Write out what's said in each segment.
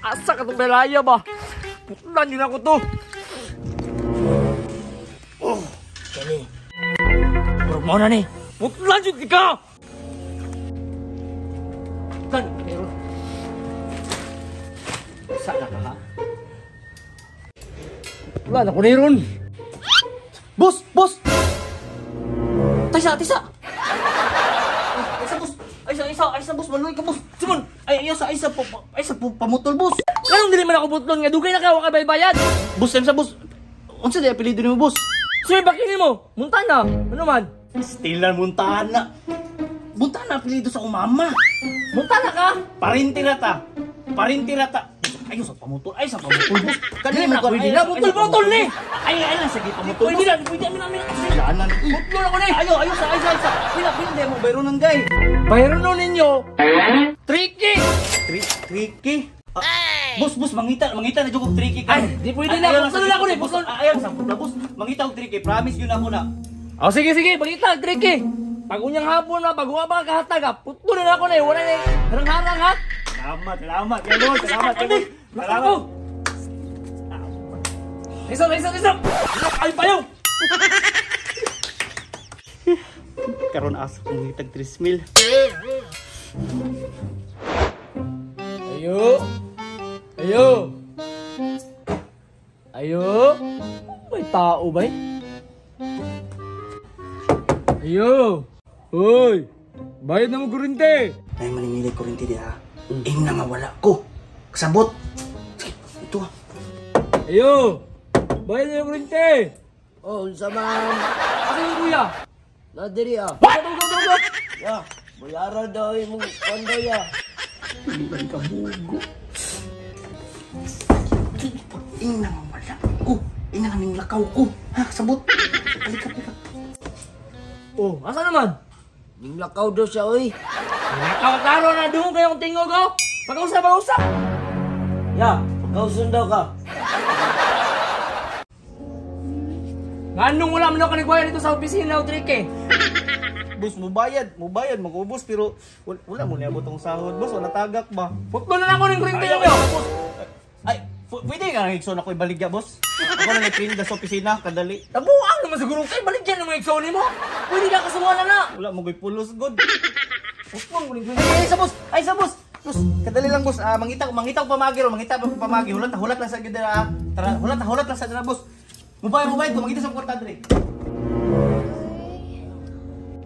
Asa ka itong belaya ba? Putlan din ako to. Oh, gani. Purog mo na ni. Putlan yun ka! Kan, meron. Saan na ka ha? Putlan ako meron. Boss! Boss! Tisa! Tisa! Ay sa boss, maluwi ka boss. Simon, ay sa pamutol boss. Anong dili man ako putlon nga dugay na ka wa ka bayad. Boss sa boss. Unsa di apelyido nimo boss? Sige bakit mo? Montana. Ano man? Stilan Montana. Montana apelyido sa umama. Montana ka? Parintirata. Ay sa pamutol boss. Kanina man ako na putol ni. Ay na sige pamutol. Pwede mi kasalanan. Putlon ako ni. Ayo sa. Pila mo bayron ng gay. Bayron no ninyo. Tricky. Boss, mangita na jugog tricky ka. Ay, di pwede na. Putlon ako ni. Putlon. Ayan sa boss. Mangita og tricky. Promise yun ako na. Oh, sige, mangita tricky. Pag unyang hapon na, pag uwa pa kahatag, putlon na ako na. Wala na harang-harang ha. Salamat. Isa. Ay pa yun. Karon asa kong hitag 3,000. Ayo. May tao ba? Ayo. Hoy. Bayad na mo kuryente. Ay maningili kuryente di ha. Na mawala ko. Kasabot. Sige, ito ha. Ayo. Bayad na yung kuryente. Oh, unsa man? Asa yung kuya? Na diri ah. Go. Ya, bayaran daw imong kondo ya. Hindi ka bugo. Ina mawala ko. Ina kaming lakaw ko. Ha, sabot. Halika. Oh, asa naman? Ning lakaw daw siya oy. Nakakaro na doon kayong tingog ko. Pag-usap. Ya, kausun daw ka. Nganong wala man ako nagbayad dito sa opisina o trick. Boss, mubayad, magubos pero wala mo niabot ang sahod. Boss, wala tagak ba? Putol na ako ng kuryente Ayaw, nyo. boss. Ay, pwede nga nang ikson ako ibaligya, boss. Ako na nag-print sa opisina, kadali. Nabuang naman siguro kayo. Balik dyan ng mga eksoni mo. Pwede ka kasuha na. Wala mo ko'y pulos, good. Putol ko ng kuryente. Ay, sa boss. Boss, kadali lang, boss. Mangita ko pamagi. Hulat lang sa gida. Tara, hulat lang sa gida, boss. Mubayad ko, magkita sa kwarta, Dre.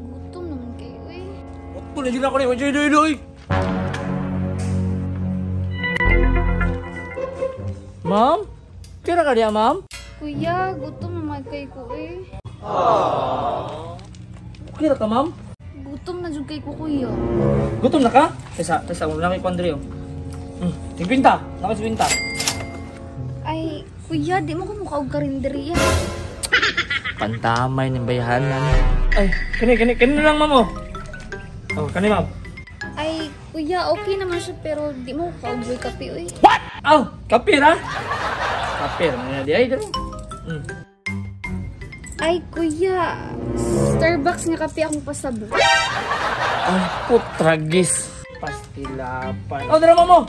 Gutom naman kayo eh. Putol na dyan ako na. Doy. Ma'am? Kira ka diya, ma'am? Kuya, gutom naman kayo ko eh. Kira ka, ma'am? Gutom na dyan kayo ko kuya. Gutom na ka? Tesa, ulang ko, Andre. Sipinta. Nakasipinta. Ay, kuya, di mo ko mukha og karinderiya. Pantamay ng bayahanan. Ay, kani lang, ma'am. Oh, kani, ma'am. Ay, kuya, okay naman siya pero di mo ko og kape eh. What? Oh, kapir ha? Kapir, mana dia itu? Ay, kuya, Starbucks nga kape akong pasabot. Ay, putragis. Pastilapan. Oh, drama mo.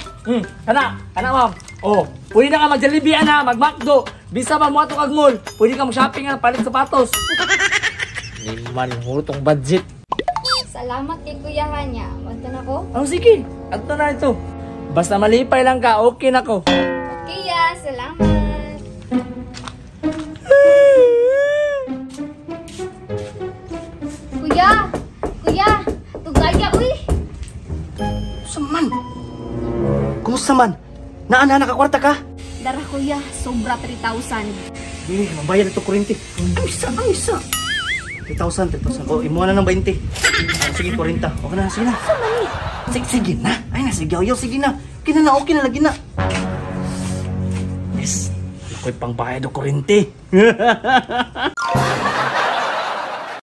Kana, ma'am. Oh, pwede na ka mag-Jollibee na, mag-McDo. Bisa ba mo ato kag mall? Pwede ka mag-shopping na, palit sapatos. Liman hurutong budget. Salamat kay kuya Hanya. Wanta na ko? Oh, sige. Ato na ito. Basta malipay lang ka, okay na ko. Okay ya, salamat. Kuya, tugaya uy. Saman? Kumusta man? Naana nakakwarta ka? Dara kuya, sobra 3,000. Mabayad ito kuryente. Ang isa. 3,000. O, imuha na ng 20. Sige, 40. Okay na, sige na. Sige na. Ay na, sige na. Okay na, lagi na. Yes. Ako'y pangbayad o kuryente.